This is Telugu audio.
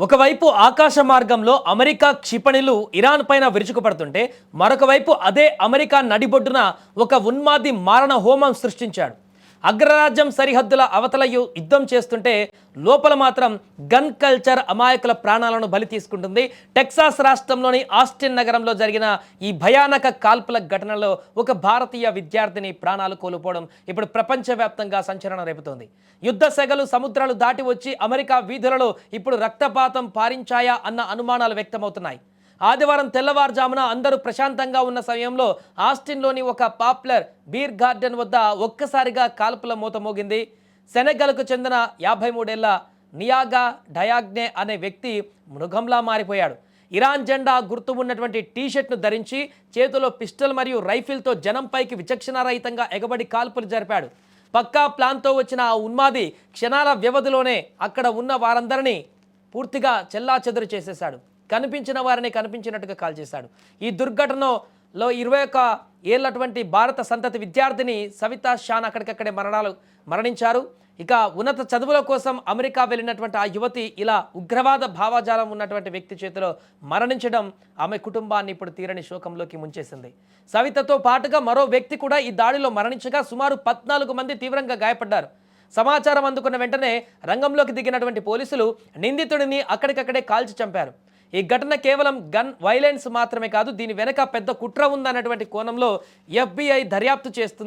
ఒకవైపు ఆకాశ మార్గంలో అమెరికా క్షిపణులు ఇరాన్ పైన విరుచుకుపడుతుంటే మరొక వైపు అదే అమెరికా నడిబొడ్డున ఒక ఉన్మాది మారణ హోమం సృష్టించాడు. అగ్రరాజ్యం సరిహద్దుల అవతల యుద్ధం చేస్తుంటే లోపల మాత్రం గన్ కల్చర్ అమాయకుల ప్రాణాలను బలి తీసుకుంటుంది. టెక్సాస్ రాష్ట్రంలోని ఆస్టిన్ నగరంలో జరిగిన ఈ భయానక కాల్పుల ఘటనలో ఒక భారతీయ విద్యార్థిని ప్రాణాలు కోల్పోవడం ఇప్పుడు ప్రపంచవ్యాప్తంగా సంచలనం రేపుతోంది. యుద్ధ సెగలు సముద్రాలు దాటి వచ్చి అమెరికా వీధులలో ఇప్పుడు రక్తపాతం పారించాయా అన్న అనుమానాలు వ్యక్తమవుతున్నాయి. ఆదివారం తెల్లవారుజామున అందరూ ప్రశాంతంగా ఉన్న సమయంలో ఆస్టిన్లోని ఒక పాపులర్ బీర్ గార్డెన్ వద్ద ఒక్కసారిగా కాల్పుల మూత మోగింది. సెనెగల్కు చెందిన 53 ఏళ్ల నియాగా డయాగ్నే అనే వ్యక్తి మృగంలా మారిపోయాడు. ఇరాన్ జెండా గుర్తు ఉన్నటువంటి టీషర్ట్ను ధరించి చేతిలో పిస్టల్ మరియు రైఫిల్తో జనంపైకి విచక్షణారహితంగా ఎగబడి కాల్పులు జరిపాడు. పక్కా ప్లాన్తో వచ్చిన ఆ ఉన్మాది క్షణాల వ్యవధిలోనే అక్కడ ఉన్న వారందరినీ పూర్తిగా చెల్లాచెదురు చేసేశాడు. కనిపించిన వారిని కనిపించినట్టుగా కాల్ చేశాడు. ఈ దుర్ఘటనలో 21 ఏళ్లటువంటి భారత సంతతి విద్యార్థిని సవితా షాన్ అక్కడికక్కడే మరణించారు. ఇక ఉన్నత చదువుల కోసం అమెరికా వెళ్ళినటువంటి ఆ యువతి ఇలా ఉగ్రవాద భావజాలం ఉన్నటువంటి వ్యక్తి చేతిలో మరణించడం ఆమె కుటుంబాన్ని ఇప్పుడు తీరని శోకంలోకి ముంచేసింది. సవితతో పాటుగా మరో వ్యక్తి కూడా ఈ దాడిలో మరణించగా సుమారు 14 మంది తీవ్రంగా గాయపడ్డారు. సమాచారం అందుకున్న వెంటనే రంగంలోకి దిగినటువంటి పోలీసులు నిందితుడిని అక్కడికక్కడే కాల్చి చంపారు. ఈ ఘటన కేవలం గన్ వైలెన్స్ మాత్రమే కాదు, దీని వెనక పెద్ద కుట్ర ఉందన్నటువంటి కోణంలో FBI దర్యాప్తు చేస్తుంది.